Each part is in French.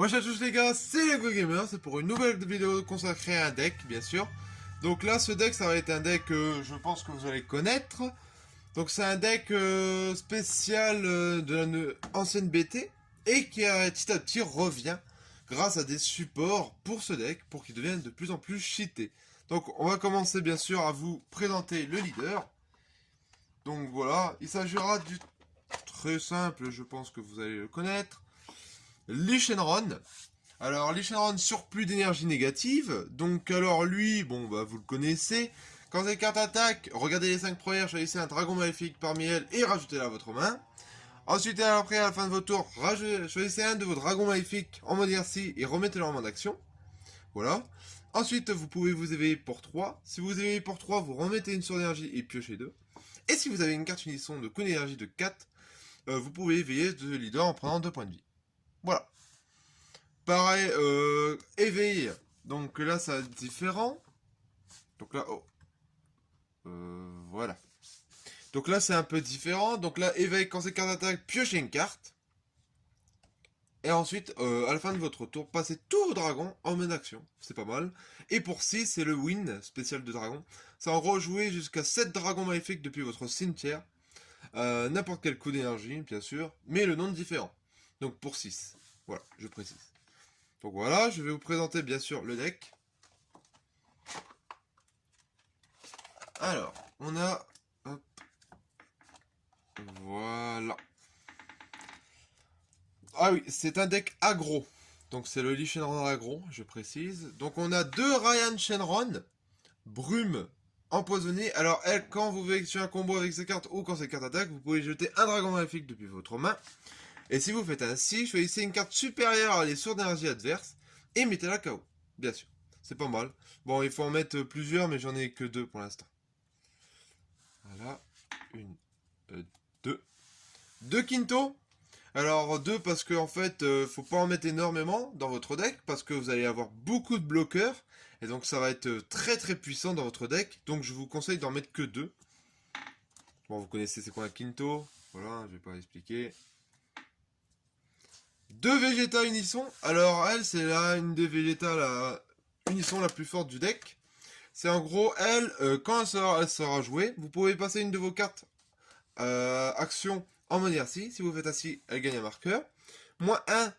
Bonjour à tous les gars, c'est Lego Gamer, c'est pour une nouvelle vidéo consacrée à un deck, bien sûr. Donc là, ce deck, ça va être un deck que je pense que vous allez connaître. Donc c'est un deck spécial de la ancienne BT, et qui petit à petit revient grâce à des supports pour ce deck, pour qu'il devienne de plus en plus cheaté. Donc on va commencer bien sûr à vous présenter le leader. Donc voilà, il s'agira du très simple, je pense que vous allez le connaître. Lee Shenron. Alors, Lee Shenron, surplus d'énergie négative. Donc, alors lui, bon, bah, vous le connaissez. Quand ces cartes attaquent, regardez les 5 premières, choisissez un dragon maléfique parmi elles et rajoutez-la à votre main. Ensuite, après, à la fin de votre tour, choisissez un de vos dragons maléfiques en mode inertie et remettez-le en mode action. Voilà. Ensuite, vous pouvez vous éveiller pour 3. Si vous éveillez pour 3, vous remettez une source d'énergie et piochez 2. Et si vous avez une carte unisson de coup d'énergie de 4, vous pouvez éveiller de leader en prenant 2 points de vie. Voilà. Pareil, éveil. Donc là, ça va être différent. Donc là, oh. Voilà. Donc là, c'est un peu différent. Donc là, éveil, quand ces cartes attaquent, piochez une carte. Et ensuite, à la fin de votre tour, passez tous vos dragons en mode action. C'est pas mal. Et pour 6, c'est le win spécial de dragon. Ça en rejouer jusqu'à 7 dragons maléfiques depuis votre cimetière. N'importe quel coup d'énergie, bien sûr. Mais le nombre différent. Donc pour 6. Voilà, je précise. Donc voilà, je vais vous présenter bien sûr le deck. Alors, on a... Hop, voilà. Ah oui, c'est un deck aggro. Donc c'est le Lee Shenron aggro, je précise. Donc on a deux Ryan Shenron. Brume empoisonnée. Alors elle, quand vous effectuez un combo avec ces cartes ou quand ces cartes attaquent, vous pouvez jeter un dragon maléfique depuis votre main. Et si vous faites ainsi, choisissez une carte supérieure à les sources d'énergie adverses et mettez-la KO. Bien sûr, c'est pas mal. Bon, il faut en mettre plusieurs, mais j'en ai que 2 pour l'instant. Voilà, une, deux. Deux Quinto. Alors 2 parce que en fait, faut pas en mettre énormément dans votre deck, parce que vous allez avoir beaucoup de bloqueurs, et donc ça va être très très puissant dans votre deck, donc je vous conseille d'en mettre que 2. Bon, vous connaissez c'est quoi un Quinto, voilà, je vais pas expliquer. Deux Vegeta Unisson. Alors elle, c'est là une des Vegeta la Unisson la plus forte du deck. C'est en gros elle, quand elle sera jouée, vous pouvez passer une de vos cartes action en mode inertie. Si vous faites ainsi, elle gagne un marqueur. Moins 1,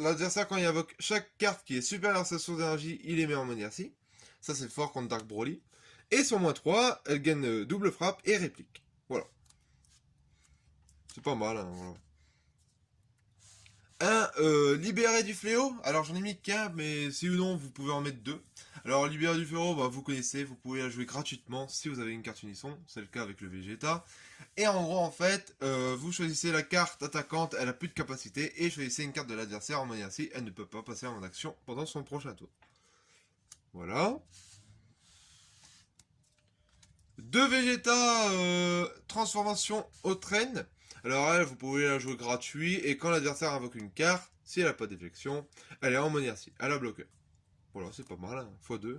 l'adversaire quand il invoque chaque carte qui est supérieure à sa source d'énergie, il les met en mode inertie. Ça c'est fort contre Dark Broly. Et sur moins 3, elle gagne double frappe et réplique. Voilà. C'est pas mal, hein, voilà. Libérer du fléau. Alors j'en ai mis qu'un, mais si ou non, vous pouvez en mettre 2. Alors libérer du fléau, bah, vous connaissez, vous pouvez la jouer gratuitement si vous avez une carte unisson. C'est le cas avec le Vegeta. Et en gros, en fait, vous choisissez la carte attaquante, elle a plus de capacité, et choisissez une carte de l'adversaire en mode ainsi, elle ne peut pas passer en action pendant son prochain tour. Voilà. Deux Vegeta transformation au train. Alors elle, vous pouvez la jouer gratuit, et quand l'adversaire invoque une carte, si elle n'a pas d'efflexion, elle est en mode inertie, elle a bloqué. Voilà, c'est pas mal, hein, x2.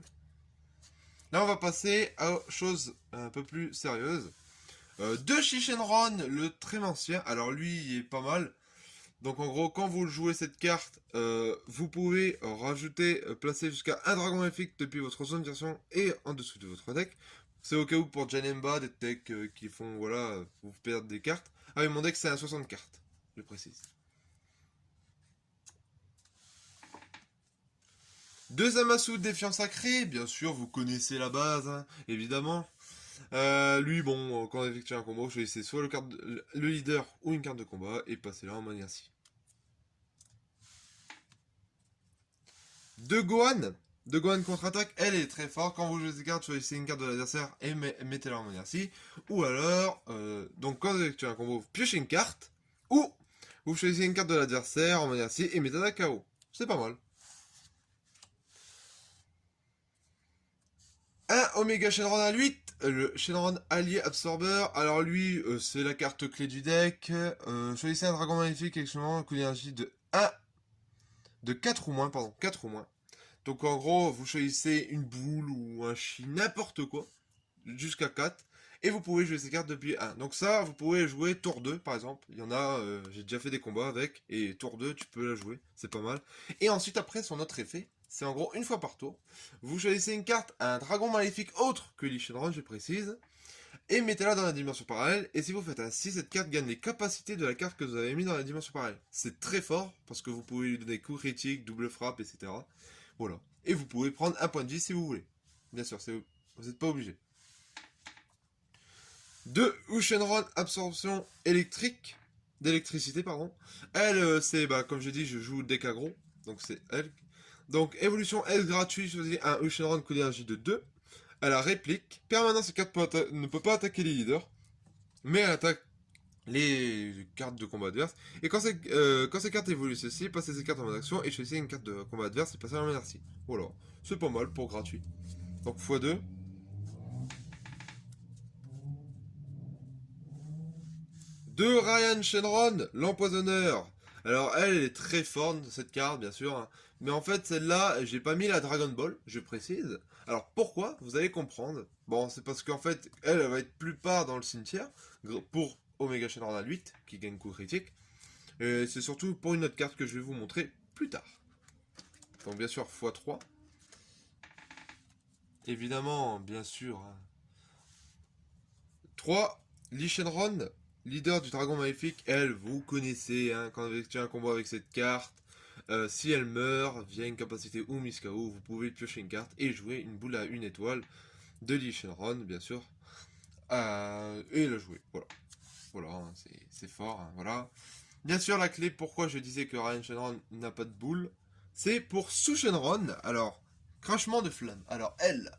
Là, on va passer à choses un peu plus sérieuses. De Shishenron, le Trémancien. Alors lui, il est pas mal. Donc en gros, quand vous jouez cette carte, vous pouvez rajouter, placer jusqu'à un dragon maléfique depuis votre zone d'action et en dessous de votre deck. C'est au cas où pour Janemba, des decks qui font, voilà, vous perdre des cartes. Ah oui, mon deck c'est un 60 cartes, je précise. Deux Zamasu Défiant Sacré, bien sûr, vous connaissez la base, hein, évidemment. Lui, bon, quand on effectue un combo, choisissez soit le leader ou une carte de combat et passez-la en mode inertie. De Gohan. De Gohan contre-attaque, elle est très forte. Quand vous jouez cette carte, choisissez une carte de l'adversaire et mettez-la en mode inertie. Ou alors, donc quand vous effectuez un combo, vous piochez une carte. Ou vous choisissez une carte de l'adversaire en mode inertie et mettez-la KO. C'est pas mal. Un Omega Shenron à 8, le Shenron Allié Absorber. Alors lui, c'est la carte clé du deck. Choisissez un dragon magnifique avec un coup d'énergie de 1, de 4 ou moins, pardon, 4 ou moins. Donc en gros, vous choisissez une boule ou un chi, n'importe quoi, jusqu'à 4. Et vous pouvez jouer ces cartes depuis 1. Donc ça, vous pouvez jouer tour 2 par exemple. Il y en a, j'ai déjà fait des combats avec. Et tour 2, tu peux la jouer. C'est pas mal. Et ensuite, après, son autre effet, c'est en gros une fois par tour. Vous choisissez une carte, un dragon maléfique autre que Lich Shenron, je précise. Et mettez-la dans la dimension parallèle. Et si vous faites ainsi, cette carte gagne les capacités de la carte que vous avez mis dans la dimension parallèle. C'est très fort parce que vous pouvez lui donner coup critique, double frappe, etc. Voilà. Et vous pouvez prendre un point de vie si vous voulez. Bien sûr, vous n'êtes pas obligé. 2 Shenron absorption électrique. D'électricité, pardon. Elle, c'est, comme je dis, je joue le deck aggro. Donc c'est elle. Donc évolution S gratuit, choisissez un Shenron coup d'énergie de 2. Elle a réplique. Permanence, cette carte ne peut pas attaquer les leaders. Mais elle attaque les cartes de combat adverse. Et quand ces cartes évoluent ceci, passez ces cartes en mode action et choisissez une carte de combat adverse et passez en mode merci. Voilà. C'est pas mal pour gratuit. Donc x2. 2 Ryan Shenron, l'empoisonneur. Alors elle est très forte cette carte bien sûr. Hein. Mais en fait celle-là, j'ai pas mis la Dragon Ball, je précise. Alors pourquoi? Vous allez comprendre. Bon, c'est parce qu'en fait, elle va être plus part dans le cimetière pour Omega Shenron à 8, qui gagne coup critique. Et c'est surtout pour une autre carte que je vais vous montrer plus tard. Donc bien sûr x3. Évidemment, bien sûr. 3 Lich Shenron, leader du dragon maléfique. Elle, vous connaissez, hein, quand vous effectuez un combat avec cette carte. Si elle meurt via une capacité ou Miskao, vous pouvez piocher une carte et jouer une boule à 1 étoile de Lich Shenron, bien sûr. Et la jouer, voilà. Voilà, hein, c'est fort, hein, voilà. Bien sûr, la clé, pourquoi je disais que Ryan Shenron n'a pas de boule, c'est pour Su Shenron. Alors, crachement de flamme. Alors, elle,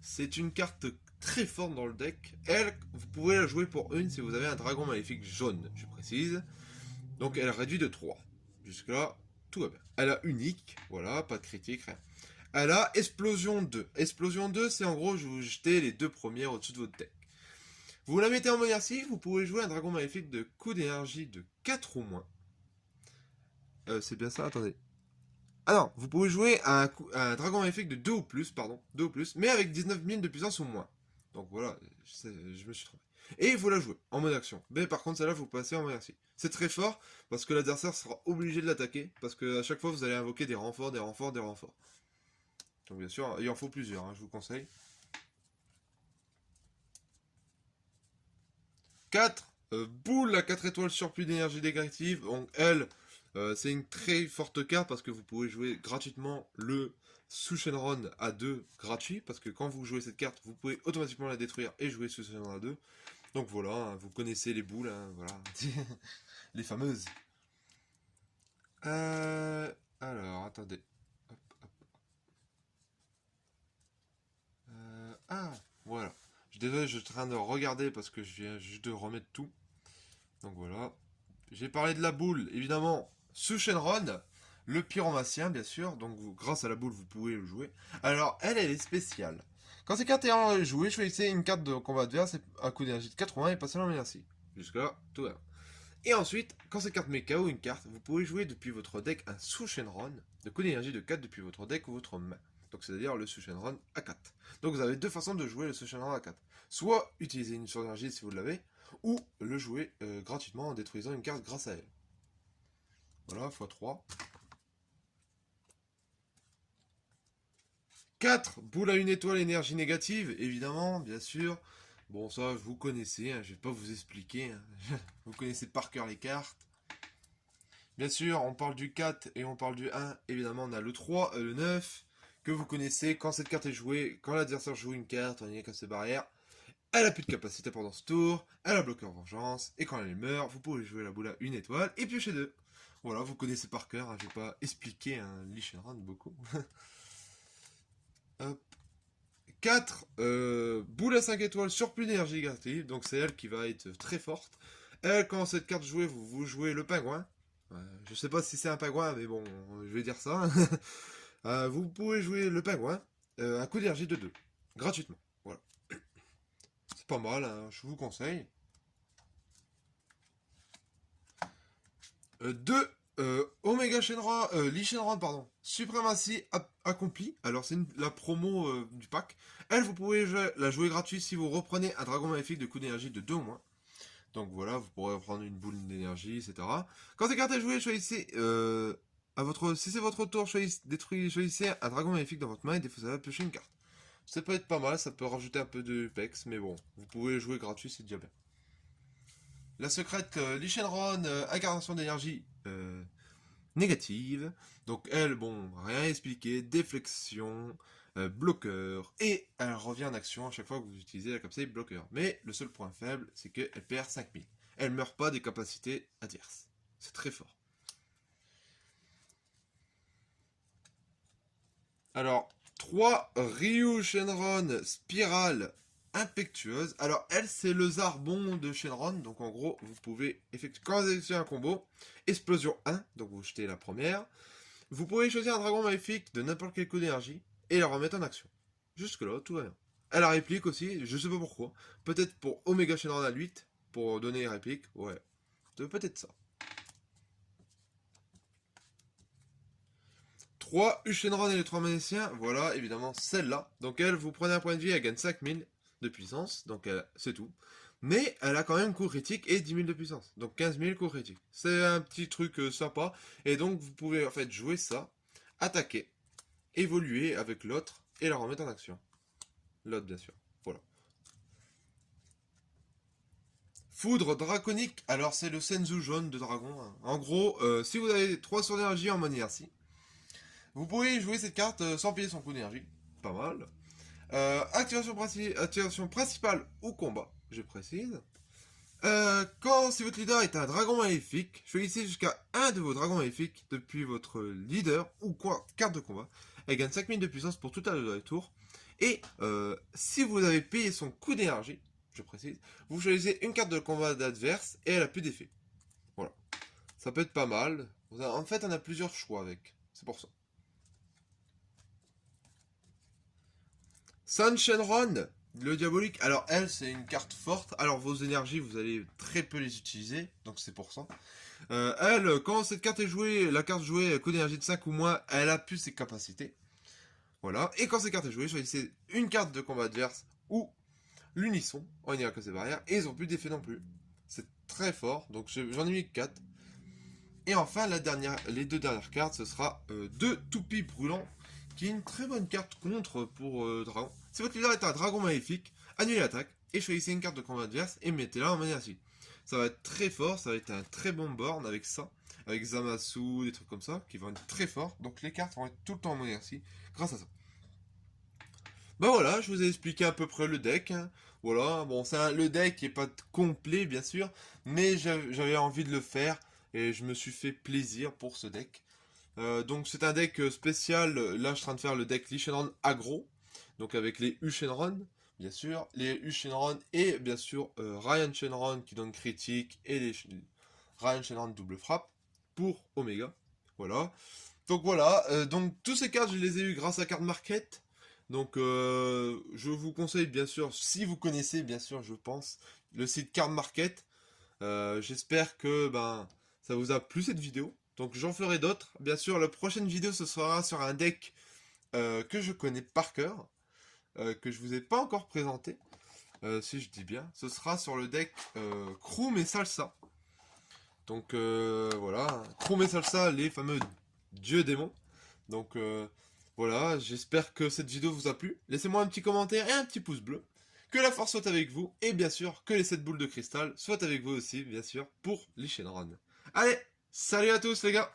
c'est une carte très forte dans le deck. Elle, vous pouvez la jouer pour une si vous avez un dragon maléfique jaune, je précise. Donc, elle réduit de 3. Jusque-là, tout va bien. Elle a unique, voilà, pas de critique, rien. Elle a Explosion 2. Explosion 2, c'est en gros, je vous jetez les 2 premières au-dessus de votre deck. Vous la mettez en mode merci, vous pouvez jouer un dragon maléfique de coup d'énergie de 4 ou moins. C'est bien ça, attendez. Ah non, vous pouvez jouer un dragon maléfique de 2 ou plus, pardon, 2 ou plus, mais avec 19 000 de puissance ou moins. Donc voilà, je me suis trompé. Et vous la jouez en mode action. Mais par contre, celle-là, vous passez en mode merci. C'est très fort, parce que l'adversaire sera obligé de l'attaquer, parce que à chaque fois, vous allez invoquer des renforts, des renforts, des renforts. Donc bien sûr, il en faut plusieurs, hein, je vous conseille. 4, boule à 4 étoiles surplus d'énergie négative. Donc elle, c'est une très forte carte parce que vous pouvez jouer gratuitement le Su Shenron à 2 gratuit. Parce que quand vous jouez cette carte, vous pouvez automatiquement la détruire et jouer Su Shenron à 2. Donc voilà, hein, vous connaissez les boules, hein, voilà. Les fameuses. Alors, attendez. Hop, hop. Voilà. Désolé, je suis en train de regarder parce que je viens juste de remettre tout. Donc voilà. J'ai parlé de la boule, évidemment. Su Shenron, le pyromancien, bien sûr. Donc grâce à la boule, vous pouvez le jouer. Alors, elle est spéciale. Quand ces cartes est jouée, choisissez une carte de combat adverse à coup d'énergie de 80 et passez-la en merci. Jusque-là, tout va bien. Et ensuite, quand cette carte met KO une carte, vous pouvez jouer depuis votre deck un Su Shenron de coup d'énergie de 4 depuis votre deck ou votre main. Donc c'est-à-dire le Su Shenron à 4. Donc vous avez deux façons de jouer le Su Shenron à 4. Soit utiliser une énergie si vous l'avez, ou le jouer gratuitement en détruisant une carte grâce à elle. Voilà, x3. 4 boules à 1 étoile énergie négative, évidemment, bien sûr. Bon, ça, vous connaissez, hein, je vais pas vous expliquer. Hein. Vous connaissez par cœur les cartes. Bien sûr, on parle du 4 et on parle du 1. Évidemment, on a le 3, le 9, que vous connaissez. Quand cette carte est jouée, quand l'adversaire joue une carte, on y est comme ses barrières. Elle a plus de capacité pendant ce tour, elle a bloqué en vengeance, et quand elle meurt, vous pouvez jouer la boule à 1 étoile et piocher 2. Voilà, vous connaissez par cœur, hein, je vais pas expliquer un Lich Shenron beaucoup. Hop. 4 boules à 5 étoiles surplus d'énergie négative, donc c'est elle qui va être très forte. Elle, quand cette carte jouée, vous jouez le pingouin. Je sais pas si c'est un pingouin, mais bon, je vais dire ça. Vous pouvez jouer le pingouin, un coup d'énergie de 2, gratuitement. Voilà. C'est pas mal, hein, je vous conseille. 2 Omega Shenron, Lee Shenron, pardon, suprématie accomplie. Alors c'est la promo du pack. Elle, vous pouvez la jouer gratuite si vous reprenez un dragon maléfique de coup d'énergie de 2 ou moins. Donc voilà, vous pourrez reprendre une boule d'énergie, etc. Quand cette carte est jouée, choisissez si c'est votre tour, choisissez un dragon maléfique dans votre main et vous allez piocher une carte. Ça peut être pas mal, ça peut rajouter un peu de pex, mais bon, vous pouvez jouer gratuit, c'est déjà bien. La secrète Lee Shenron, incarnation d'énergie négative. Donc elle, bon, rien expliqué, déflexion, bloqueur, et elle revient en action à chaque fois que vous utilisez la capacité bloqueur. Mais le seul point faible, c'est qu'elle perd 5000. Elle meurt pas des capacités adverses. C'est très fort. Alors, 3 Ryu Shenron Spirale Impétueuse. Alors, elle, c'est le Zarbon de Shenron. Donc, en gros, vous pouvez effectuer, quand vous effectuez un combo, Explosion 1. Donc, vous jetez la première. Vous pouvez choisir un dragon maléfique de n'importe quel coup d'énergie et la remettre en action. Jusque-là, tout va bien. Elle a réplique aussi, je sais pas pourquoi. Peut-être pour Omega Shenron à 8, pour donner réplique. Ouais, peut-être ça. 3 Shenron et les 3 magnéciens, voilà, évidemment, celle-là. Donc elle, vous prenez un point de vie, elle gagne 5000 de puissance, donc c'est tout. Mais elle a quand même coup critique et 10 000 de puissance, donc 15 000 coup critique. C'est un petit truc sympa, et donc vous pouvez en fait jouer ça, attaquer, évoluer avec l'autre, et la remettre en action. L'autre, bien sûr, voilà. Foudre draconique, alors c'est le Senzu jaune de dragon. Hein. En gros, si vous avez 3 sorts d'énergie en mode inertie, vous pouvez jouer cette carte sans payer son coup d'énergie. Pas mal. Activation principale ou combat, je précise. Si votre leader est un dragon maléfique, choisissez jusqu'à un de vos dragons maléfiques depuis votre leader ou carte de combat. Elle gagne 5000 de puissance pour tout à l'heure tour. Et si vous avez payé son coup d'énergie, je précise, vous choisissez une carte de combat d'adverse et elle a plus d'effet. Voilà. Ça peut être pas mal. En fait, on a plusieurs choix avec. C'est pour ça. Sun Shenron, le diabolique. Alors elle, c'est une carte forte. Alors vos énergies, vous allez très peu les utiliser, donc c'est pour ça. Elle, quand cette carte est jouée, la carte jouée coup d'énergie de 5 ou moins, elle a plus ses capacités. Voilà. Et quand cette carte est jouée, choisissez une carte de combat adverse ou l'unisson, en ira que ces barrières, et ils ont plus d'effet non plus. C'est très fort, donc j'en ai mis 4. Et enfin, les 2 dernières cartes, ce sera 2 toupies brûlants, qui est une très bonne carte contre pour dragon. Si votre leader est un dragon maléfique, annulez l'attaque et choisissez une carte de combat adverse et mettez-la en maniaci. Ça va être très fort, ça va être un très bon board avec ça, avec Zamasu, des trucs comme ça, qui vont être très forts. Donc les cartes vont être tout le temps en maniaci grâce à ça. Ben voilà, je vous ai expliqué à peu près le deck. Hein. Voilà, bon, le deck n'est pas complet bien sûr, mais j'avais envie de le faire et je me suis fait plaisir pour ce deck. Donc c'est un deck spécial, là je suis en train de faire le deck Lee Shenron aggro, donc avec les U Shenron, bien sûr, les U Shenron et bien sûr Ryan Shenron qui donne critique et les Ryan Shenron double frappe pour Omega, voilà. Donc voilà, donc tous ces cartes je les ai eu grâce à Card Market, donc je vous conseille bien sûr, si vous connaissez bien sûr je pense, le site Card Market, j'espère que ça vous a plu cette vidéo. Donc j'en ferai d'autres. Bien sûr, la prochaine vidéo, ce sera sur un deck que je connais par cœur, que je vous ai pas encore présenté, si je dis bien. Ce sera sur le deck Kroom et Salsa. Donc voilà, Kroom et Salsa, les fameux dieux démons. Donc voilà, j'espère que cette vidéo vous a plu. Laissez-moi un petit commentaire et un petit pouce bleu. Que la force soit avec vous, et bien sûr, que les 7 boules de cristal soient avec vous aussi, bien sûr, pour les Shenron. Allez, salut à tous les gars!